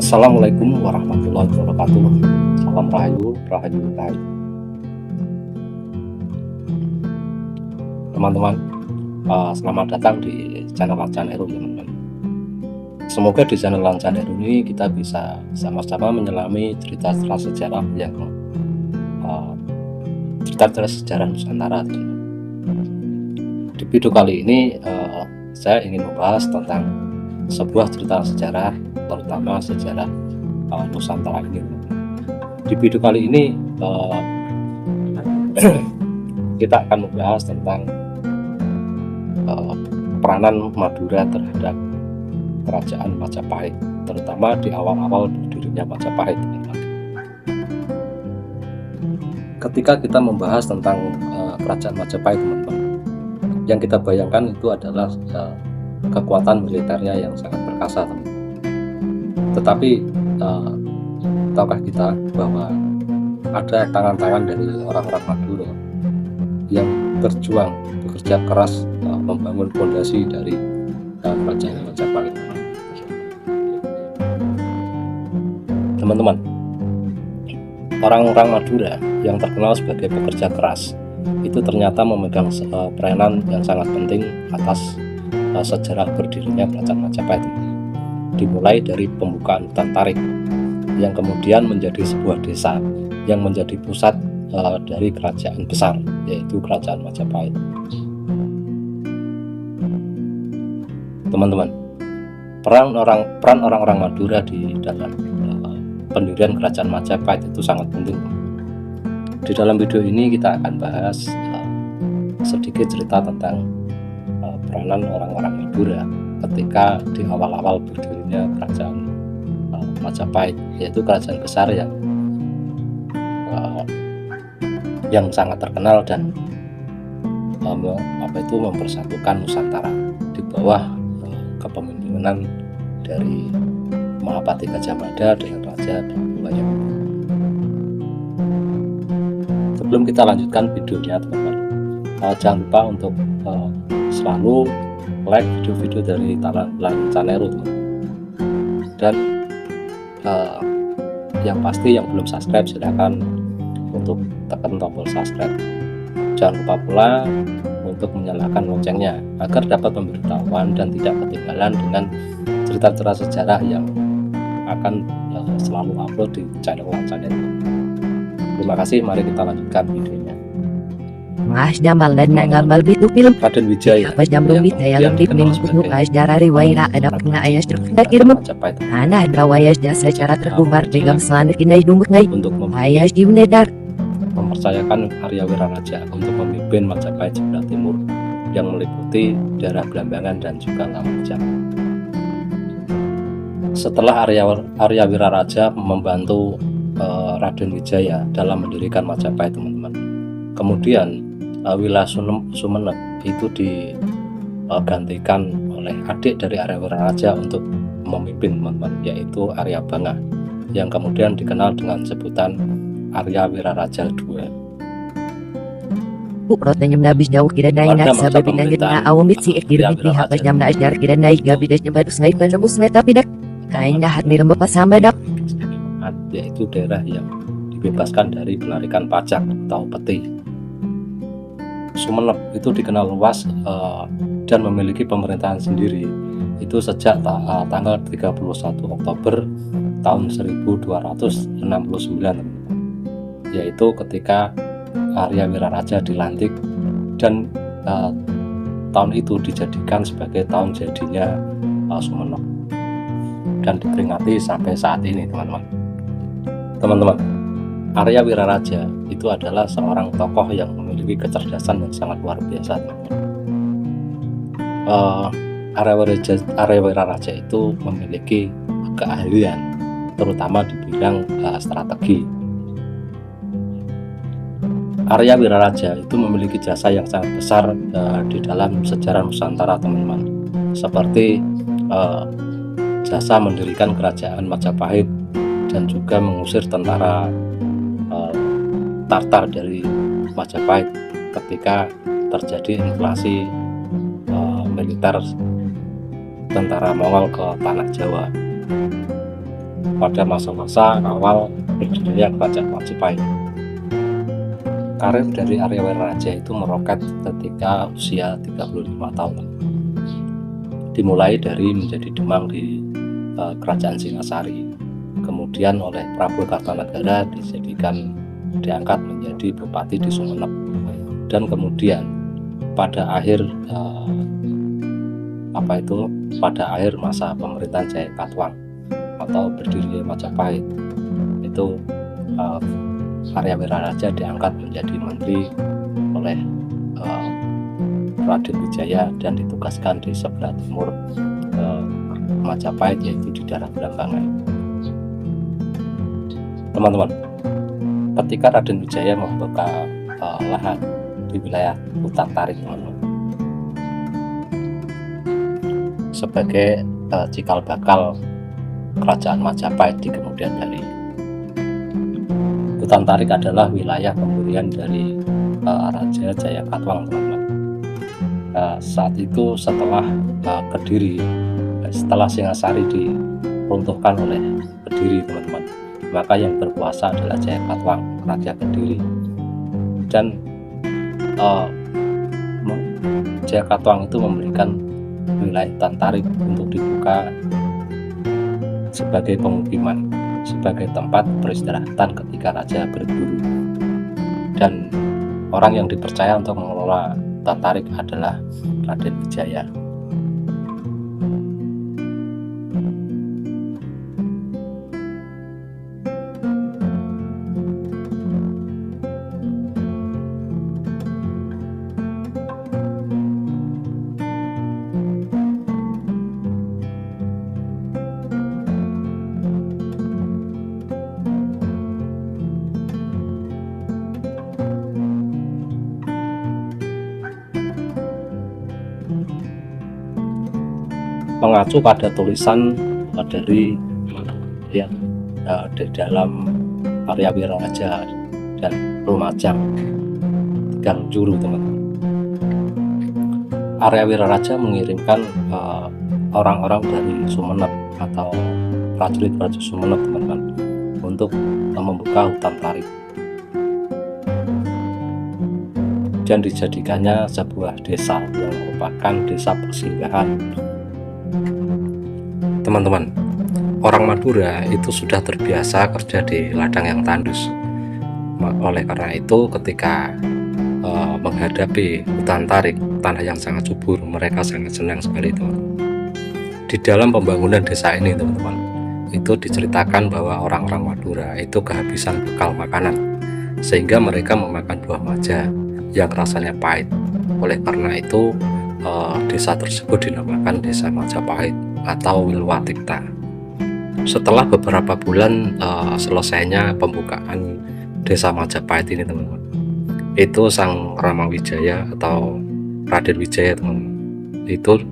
Assalamualaikum warahmatullahi wabarakatuh. Salam Rahayu, Rahayu, Rahayu. Teman-teman, selamat datang di channel Lancan Heru, teman-teman. Semoga di channel Lancan Heru ini kita bisa sama-sama menyelami cerita-cerita sejarah yang cerita-cerita sejarah Nusantara. Di video kali ini saya ingin membahas tentang sebuah cerita sejarah, terutama sejarah Nusantara ini. Di video kali ini kita akan membahas tentang peranan Madura terhadap kerajaan Majapahit, terutama di awal-awal berdirinya Majapahit. Ketika kita membahas tentang kerajaan Majapahit, teman-teman, yang kita bayangkan itu adalah kekuatan militernya yang sangat perkasa, teman-teman. Tetapi tahukah kita bahwa ada tangan-tangan dari orang-orang Madura yang berjuang, bekerja keras membangun fondasi dari kerajaan Majapahit. Teman-teman, orang-orang Madura yang terkenal sebagai pekerja keras itu ternyata memegang peranan yang sangat penting atas sejarah berdirinya kerajaan Majapahit. Dimulai dari pembukaan hutan tarik yang kemudian menjadi sebuah desa yang menjadi pusat dari kerajaan besar, yaitu kerajaan Majapahit. Teman-teman, peran orang-orang Madura di dalam pendirian kerajaan Majapahit itu sangat penting. Di dalam video ini kita akan bahas sedikit cerita tentang peranan orang-orang Madura ketika di awal-awal berdirinya kerajaan Majapahit, yaitu kerajaan besar yang sangat terkenal dan mempersatukan Nusantara di bawah kepemimpinan dari Mahapati Gajah Mada dengan Raja Balayan. Sebelum kita lanjutkan videonya, teman-teman, jangan lupa untuk selalu like video-video dari Lancan Heru, dan yang pasti yang belum subscribe silahkan untuk tekan tombol subscribe. Jangan lupa pula untuk menyalakan loncengnya agar dapat memberitahuan dan tidak ketinggalan dengan cerita-cerita sejarah yang akan selalu upload di channel Lancan Heru. Terima kasih, mari kita lanjutkan videonya. Mas Jamal dan Ngamal Bitu film Raden Wijaya Pas jam lebih daya lebih mengusung Asdara riwayat ada pernah ayas terkadar Majapahit Anak drawayas dan secara terkumbar Jegam selamat kinai dumuk ngai untuk Ayas dimnedar mempercayakan Arya Wiraraja untuk memimpin Majapahit sebelah timur yang meliputi daerah Blambangan dan juga Lamajang. Setelah Arya Wiraraja membantu Raden Wijaya dalam mendirikan Majapahit, teman-teman, kemudian wilayah Sumenep itu digantikan oleh adik dari Arya Wiraraja untuk memimpin, teman-teman, yaitu Arya Banga, yang kemudian dikenal dengan sebutan Arya Wiraraja II. Rotanya menabis jauh kira naik sabab pinangin na awamit si ekdirin di hapas jam na asdar kira naik gabidas nyebadus ngai penembus meta pidak kain dahat mirem bepas sama dak, yaitu daerah yang dibebaskan dari penarikan pajak atau peti. Sumenep itu dikenal luas dan memiliki pemerintahan sendiri itu sejak tanggal 31 Oktober tahun 1269, yaitu ketika Arya Wiraraja dilantik, dan tahun itu dijadikan sebagai tahun jadinya Sumenep dan diperingati sampai saat ini, teman-teman. Arya Wiraraja itu adalah seorang tokoh yang memiliki kecerdasan yang sangat luar biasa, teman-teman. Arya Wiraraja itu memiliki keahlian terutama di bidang strategi. Arya Wiraraja itu memiliki jasa yang sangat besar di dalam sejarah Nusantara, teman-teman, seperti jasa mendirikan kerajaan Majapahit dan juga mengusir tentara Tartar dari Majapahit ketika terjadi invasi militer tentara Mongol ke tanah Jawa. pada masa-masa awal berdirinya Kerajaan Majapahit. Karir dari Arya Wiraraja itu meroket ketika usia 35 tahun. Dimulai dari menjadi demang di Kerajaan Singasari, kemudian oleh Prabu Kartanegara diangkat menjadi bupati di Sumenep, dan kemudian pada akhir masa pemerintahan Jaya Katuang atau berdirinya Majapahit itu Arya Wiraraja diangkat menjadi menteri oleh Raden Wijaya dan ditugaskan di sebelah timur Majapahit, yaitu di daerah Blambangan. Teman-teman, ketika Raden Wijaya membuka lahan di wilayah Hutan Tarik, teman-teman, sebagai cikal bakal Kerajaan Majapahit di kemudian hari. Hutan Tarik adalah wilayah pemberian dari Raja Jaya Katuang, teman-teman. Saat itu setelah Singasari diruntuhkan oleh Kediri, teman-teman, maka yang berkuasa adalah Jaya Katuang, Raja Kediri. Dan Jaya Katuang itu memberikan wilayah Hutan Tarik untuk dibuka sebagai pemukiman, sebagai tempat peristirahatan ketika raja berburu. Dan orang yang dipercaya untuk mengelola Hutan Tarik adalah Raden Wijaya. Mengacu pada tulisan dari yang di dalam Arya Wiraraja dan Lumajang Gang Juru, teman-teman, Arya Wiraraja mengirimkan orang-orang dari Sumenep atau prajurit-prajurit Sumenep, teman-teman, untuk membuka Hutan Tarik dan dijadikannya sebuah desa yang merupakan desa persinggahan. Teman-teman, orang Madura itu sudah terbiasa kerja di ladang yang tandus. Oleh karena itu, ketika menghadapi Hutan Tarik, tanah yang sangat subur, mereka sangat senang sekali, teman-teman. Di dalam pembangunan desa ini, teman-teman, itu diceritakan bahwa orang-orang Madura itu kehabisan bekal makanan, sehingga mereka memakan buah maja yang rasanya pahit. Oleh karena itu, desa tersebut dinamakan Desa Majapahit atau Wilwatikta. Setelah beberapa bulan selesainya pembukaan Desa Majapahit ini, teman-teman, itu Sang Rama Wijaya atau Raden Wijaya, teman-teman, itu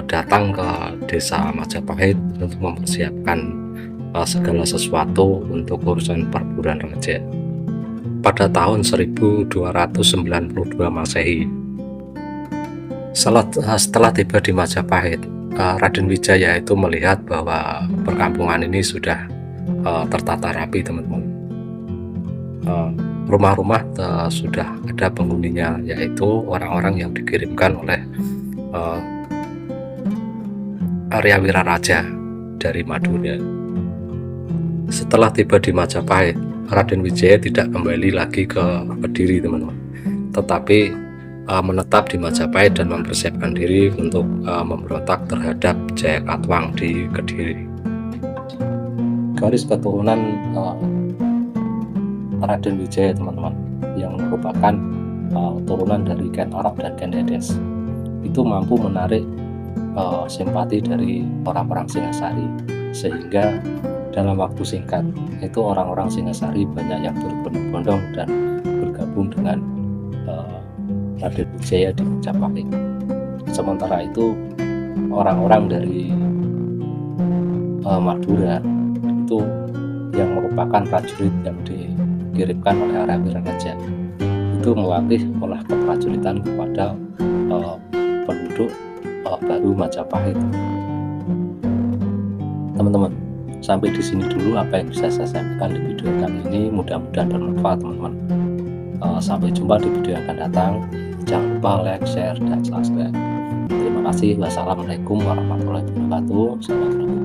datang ke Desa Majapahit untuk mempersiapkan segala sesuatu untuk urusan perburuan raja pada tahun 1292 Masehi. Setelah tiba di Majapahit, Raden Wijaya itu melihat bahwa perkampungan ini sudah tertata rapi, teman-teman. Rumah-rumah sudah ada penghuninya, yaitu orang-orang yang dikirimkan oleh Arya Wiraraja dari Madura. Setelah tiba di Majapahit, Raden Wijaya tidak kembali lagi ke Kediri, teman-teman, tetapi menetap di Majapahit dan mempersiapkan diri untuk memberontak terhadap Jaya Katuang di Kediri. Garis keturunan Raden Wijaya, teman-teman, yang merupakan turunan dari Ken Arok dan Ken Dedes, itu mampu menarik simpati dari orang-orang Singasari, sehingga dalam waktu singkat itu orang-orang Singasari banyak yang berbondong-bondong dan bergabung dengan Raden Wijaya di Majapahit. Sementara itu orang-orang dari Madura itu yang merupakan prajurit yang dikirimkan oleh Arya Wiraraja itu melatih olah keprajuritan kepada penduduk baru Majapahit. Teman-teman, Sampai di sini dulu apa yang bisa saya sampaikan di video kali ini, mudah-mudahan bermanfaat teman-teman. Sampai jumpa di video yang akan datang. Jangan lupa like, share, dan subscribe. Terima kasih. Wassalamualaikum warahmatullahi wabarakatuh. Selamat